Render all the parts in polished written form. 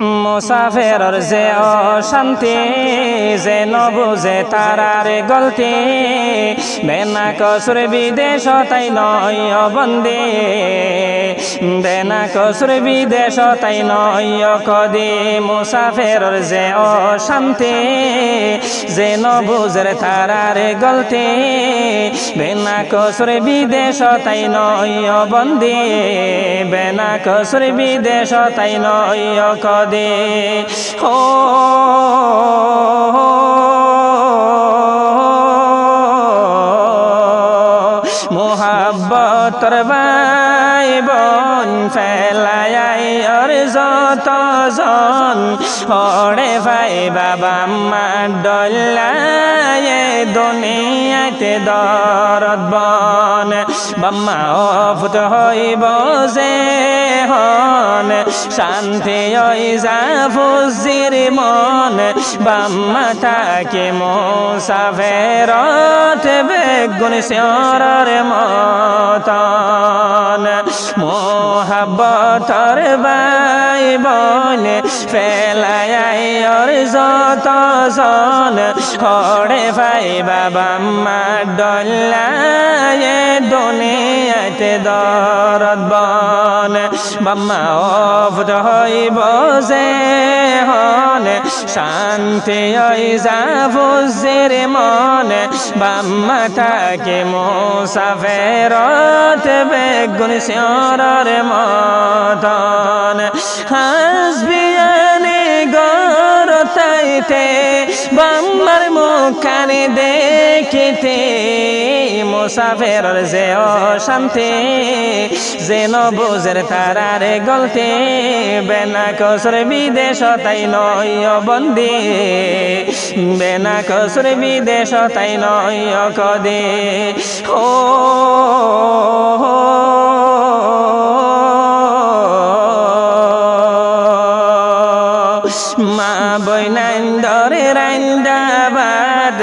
মুসাফিরর যে অশান্তি যে নবুঝে তারার গলতি বেনা কসুর বিদেশ তাই নয় বন্দে বেনা কসুর বিদেশ তাই নয় কদি মুসাফিরর যে অশান্তি যে নবুঝের তারার গলতি বেনা কসুর বিদেশ তাই নয় বন্দে বেনা কসুর বিদেশ তাই নয় কদে ও মোহাব্বতর ভাই বোন ফেলাই আর যত জন হরে ভাই বাবা মা ডল্লায় দুনিয়াতে দরদ বন বাম্মা অফুত হইব যে হন শান্তি ওই জাফুজির মন বাম্মা থাকে মুসাফিরত বেগুন শিয়রের মতন মোহাব্বতর ভাই বোন ফেলাই আর যত জন হরে ভাই বাবা মা ডল্লায় দুনিয়াতে দরদ বন বাম্মা অফুত হইব যে হন শান্তি ওই জাফুজির মন বাম্মা থাকে মুসাফিরত বেগুন শিয়রের মতন হাসবিয়ানে গরতাইতে বাম্মার মুখানে দেখিতে মুসাফিরর যে অশান্তি যে নবুঝের তারার গলতে বেনা কসুর বিদেশ তাই নয় বন্দে বেনা কসুর বিদেশ তাই নয় কদে ও মা বৈনান্দরে রান্দাবাদ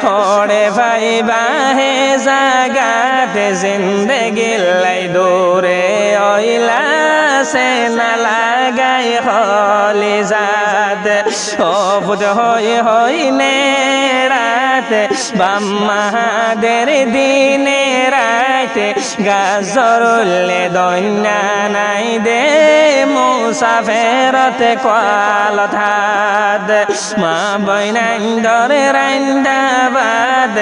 হরে ভাই বাহে জাগাত জিন্দগি লাই দূরে ওইলা সে না লাগাই হলি জাত অবুদ হই নে রাত বাম্মাদের দিনে রাতে গাজরুল্লে দন্যা নাই দে মুসাফিরত কোয়াল থাদ মা বৈনান্দরে রান্দাবাদ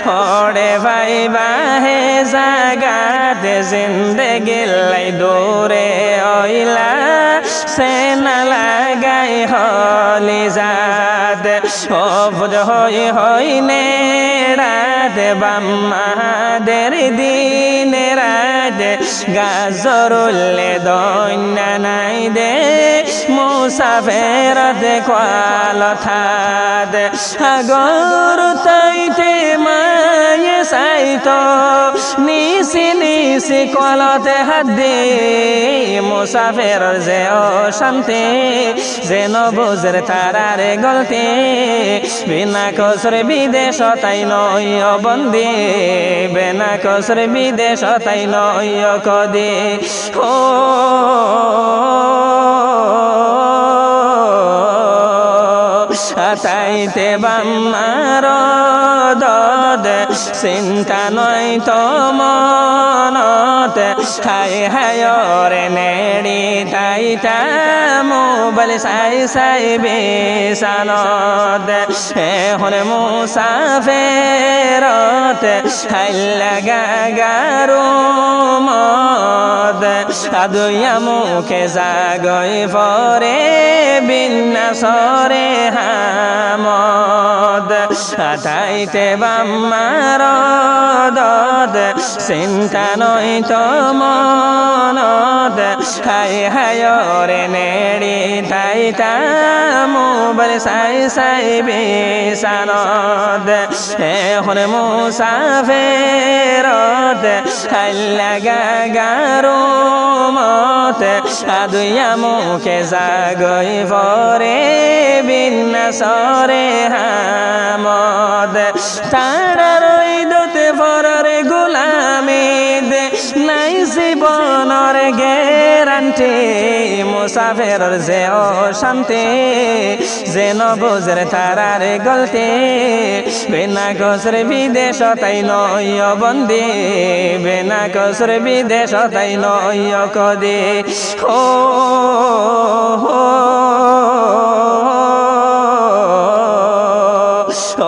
হরে ভাই বাহে জাগাত জিন্দগি লাই দূরে ওইলা সে না লাগাই হলি জাত অবুদ হই নে রাত বাম্মাদের দিনে রাত গাজরুল্লে দন্যা নাই দে মুসাফিরত কোয়াল থাদ আগর তাইতে মায়ে সাইতো নিসি নিসি কলতে হাত দে মুসাফিরর যে অশান্তি যে নবুঝের তারার গলতে বিনা কসুর বিদেশ তাই নয় বন্দে বিনা কসুর বিদেশ তাই নয় কদে ও তাইতে বাম্মার দদ চিন্তা নয় তো মনত হাই হায়রে নেড়ি তাইতা মোবাইল সাই সাই বেসানত এখন মুসাফিরত হাইলা গাগারু মদ আদুয়া মুখে জাগই পরে বিন্যাসরে হামদ তাইতে বাম্মার দদ চিন্তা নয় তো মনত হাই হায়রে নেড়ি তাইতা মোবাইল সাই সাই বেসানত এখন মুসাফিরত হাইলা গাগারু মত আদুয়া মুখে জাগই পরে বিন্যাসরে হামদ তারা রইদতে পরার গোলামি দে নাই জীবনের গ্যারান্টি মুসাফিরের যে ও শান্তি যেন বুঝের তারার গলতে বিনা কসরে বিদেশ তাই নয় বন্দে বিনা কসরে বিদেশ তাই নয় কদে ও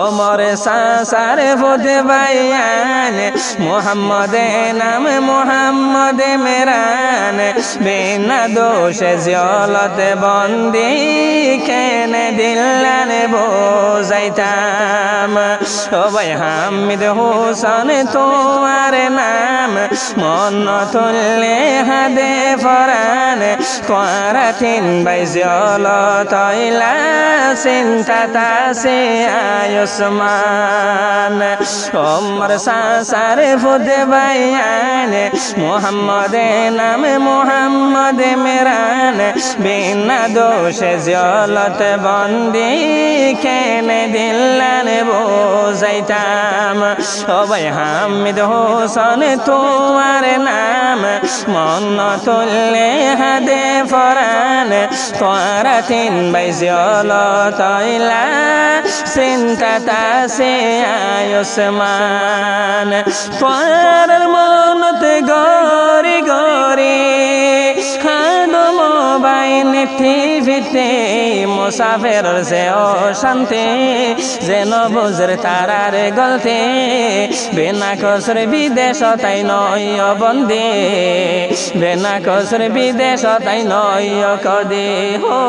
ওমর সাসার ফুতে বাইয়ান মোহাম্মদ নাম মোহাম্মদ মেরান বিনা দোষ জিয়লত বন্দি কেন দিলান বোঝাইতাম ও ভাই হামিদ হোসেন তোমার নাম মন তুললে হাদে ফরান তোরা তিন ভাই জিয়লত হইলা চিন্তা তাসে আয়ুষ্মান ওমর সাসার ফুতে বাইয়ান মোহাম্মদ নাম মোহাম্মদ মেরান বিনা দোষ জিয়লত বন্দি কেন দিলান বোঝাইতাম ও ভাই হামিদ হোসেন তোমার নাম মন তুললে হাদে ফরান তোরা তিন ভাই জিয়লত হইলা চিন্তা তাসে আয়ুষ্মান তোর মনতে গরি গরি খাদম বাইন টিভিতে মুসাফির সে ও শান্তি যেন বুঝর তারার গলতে বিনা কসরে বিদেশ তাই নয় বন্দে বিনা কসরে বিদেশ তাই নয় কদে হো